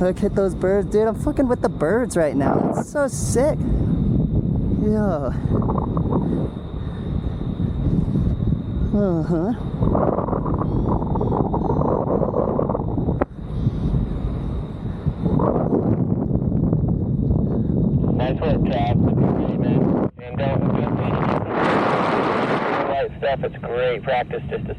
Look at those birds, dude. I'm fucking with the birds right now. It's so sick. Yo. Uh-huh. Nice work, Cap. Man. And don't right stuff. It's great practice just to